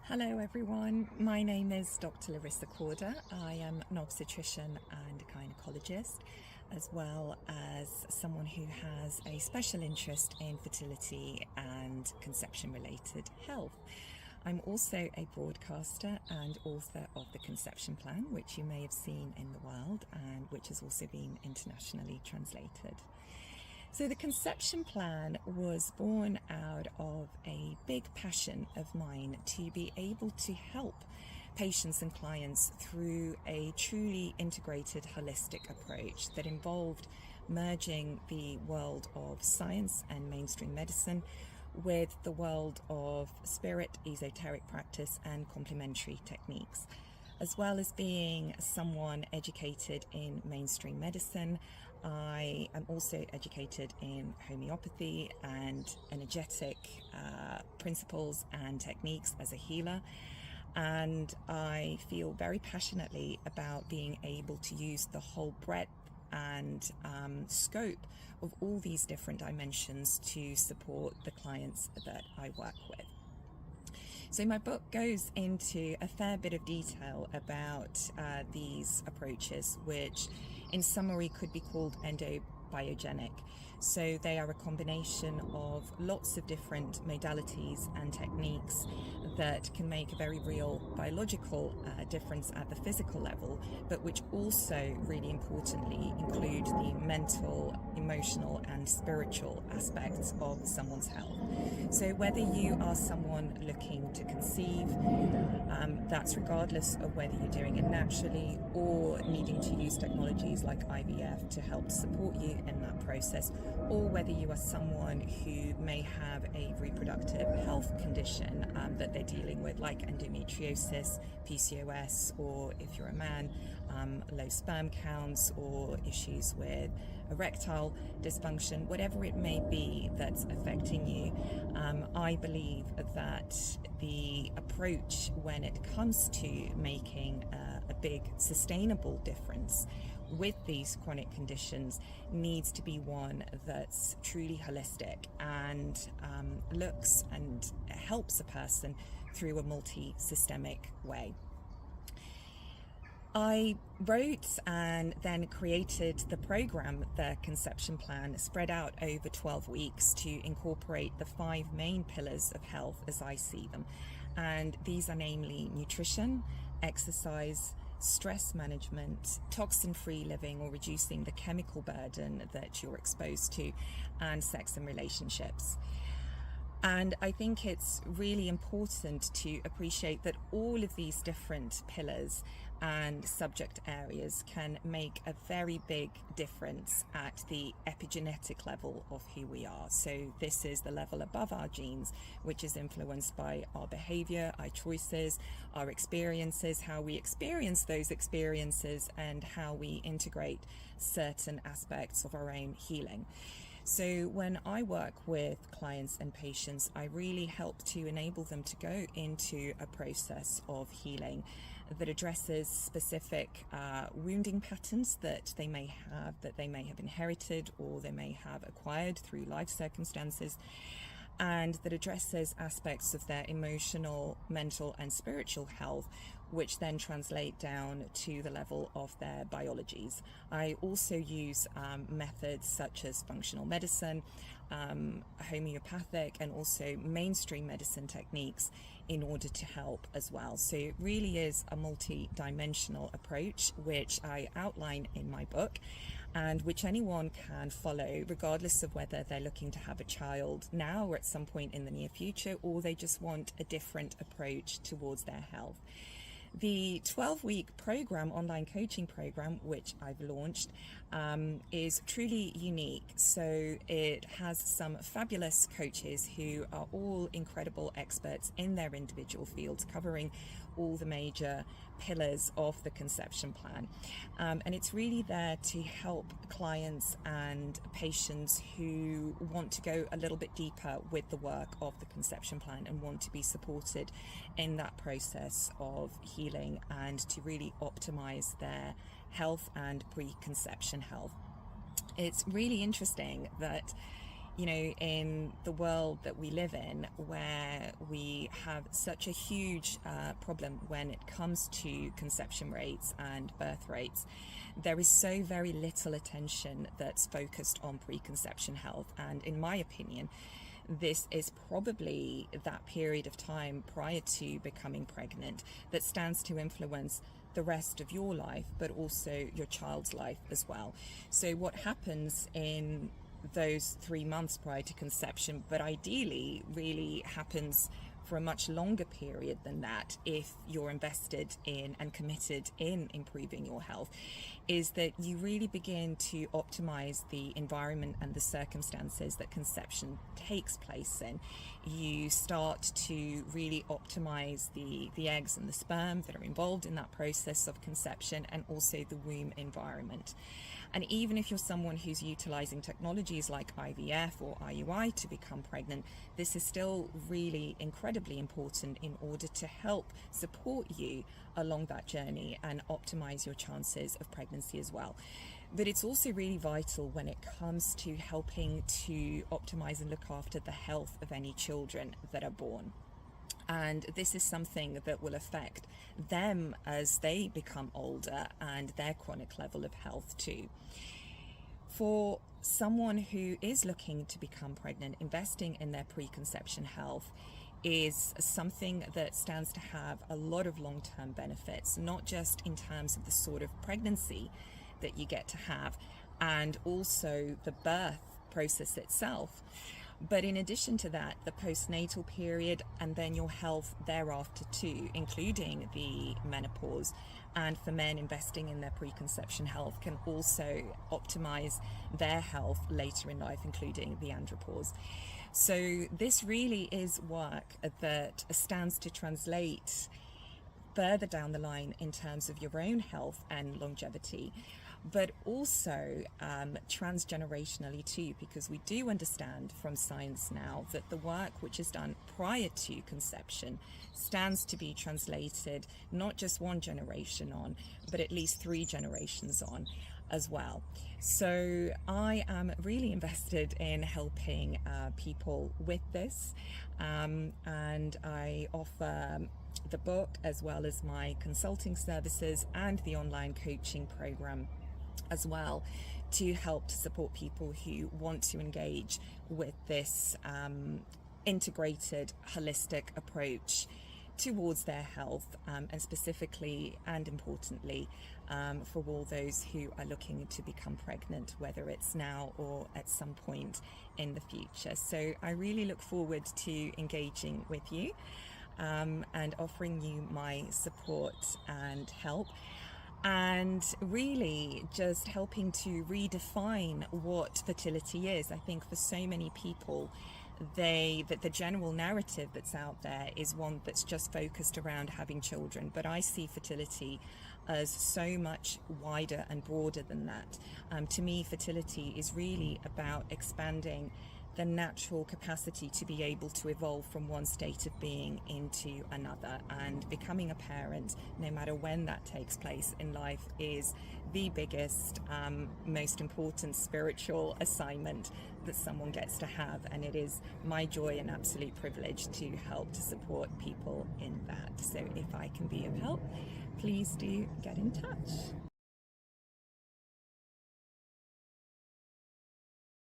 Hello everyone, my name is Dr Larisa Corda. I am an obstetrician and gynaecologist, as well as someone who has a special interest in fertility and conception related health. I'm also a broadcaster and author of The Conception Plan, which you may have seen in the world and which has also been internationally translated. So the Conception Plan was born out of a big passion of mine to be able to help patients and clients through a truly integrated, holistic approach that involved merging the world of science and mainstream medicine with the world of spirit, esoteric practice and complementary techniques. As well as being someone educated in mainstream medicine, I am also educated in homeopathy and energetic principles and techniques as a healer. And I feel very passionately about being able to use the whole breadth and scope of all these different dimensions to support the clients that I work with. So my book goes into a fair bit of detail about these approaches, which in summary could be called endobiogenic. So they are a combination of lots of different modalities and techniques that can make a very real biological difference at the physical level, but which also, really importantly, include the mental, emotional and spiritual aspects of someone's health. So whether you are someone looking to conceive, that's regardless of whether you're doing it naturally or needing to use technologies like IVF to help support you in that process, or whether you are someone who may have a reproductive health condition that they're dealing with, like endometriosis, PCOS, or if you're a man, low sperm counts or issues with erectile dysfunction, whatever it may be that's affecting you. I believe that the approach when it comes to making a big sustainable difference with these chronic conditions needs to be one that's truly holistic and looks and helps a person through a multi-systemic way. I wrote and then created the program, the Conception Plan, spread out over 12 weeks to incorporate the 5 main pillars of health as I see them. And these are namely nutrition, exercise, stress management, toxin-free living or reducing the chemical burden that you're exposed to, and sex and relationships. And I think it's really important to appreciate that all of these different pillars and subject areas can make a very big difference at the epigenetic level of who we are. So this is the level above our genes, which is influenced by our behavior, our choices, our experiences, how we experience those experiences, and how we integrate certain aspects of our own healing. So when I work with clients and patients, I really help to enable them to go into a process of healing that addresses specific wounding patterns that they may have inherited or they may have acquired through life circumstances, and that addresses aspects of their emotional, mental and spiritual health, which then translate down to the level of their biologies. I also use methods such as functional medicine, homeopathic and also mainstream medicine techniques in order to help as well. So it really is a multi-dimensional approach, which I outline in my book, and which anyone can follow regardless of whether they're looking to have a child now or at some point in the near future, or they just want a different approach towards their health. The 12-week program, online coaching program, which I've launched, is truly unique. So it has some fabulous coaches who are all incredible experts in their individual fields, covering all the major pillars of the Conception Plan. And it's really there to help clients and patients who want to go a little bit deeper with the work of the Conception Plan and want to be supported in that process of healing and to really optimize their health and preconception health. It's really interesting that in the world that we live in, where we have such a huge problem when it comes to conception rates and birth rates, there is so very little attention that's focused on preconception health. And in my opinion, this is probably that period of time prior to becoming pregnant that stands to influence the rest of your life, but also your child's life as well. So what happens in those 3 months prior to conception, but ideally really happens for a much longer period than that if you're invested in and committed in improving your health, is that you really begin to optimize the environment and the circumstances that conception takes place in. You start to really optimize the eggs and the sperm that are involved in that process of conception, and also the womb environment. And even if you're someone who's utilizing technologies like IVF or IUI to become pregnant, this is still really incredibly important in order to help support you along that journey and optimize your chances of pregnancy as well. But it's also really vital when it comes to helping to optimize and look after the health of any children that are born. And this is something that will affect them as they become older and their chronic level of health too. For someone who is looking to become pregnant, investing in their preconception health is something that stands to have a lot of long-term benefits, not just in terms of the sort of pregnancy that you get to have and also the birth process itself, but in addition to that, the postnatal period and then your health thereafter too, including the menopause. And for men, investing in their preconception health can also optimize their health later in life, including the andropause. So this really is work that stands to translate further down the line in terms of your own health and longevity, but also transgenerationally too, because we do understand from science now that the work which is done prior to conception stands to be translated not just one generation on, but at least 3 generations on as well. So I am really invested in helping people with this, and I offer the book as well as my consulting services and the online coaching program as well, to help to support people who want to engage with this integrated, holistic approach towards their health, and specifically and importantly for all those who are looking to become pregnant, whether it's now or at some point in the future. So I really look forward to engaging with you and offering you my support and help, and really just helping to redefine what fertility is. I think for so many people, that the general narrative that's out there is one that's just focused around having children, but I see fertility as so much wider and broader than that. To me, fertility is really about expanding the natural capacity to be able to evolve from one state of being into another, and becoming a parent, no matter when that takes place in life, is the biggest, most important spiritual assignment that someone gets to have, and it is my joy and absolute privilege to help to support people in that. So if I can be of help, please do get in touch.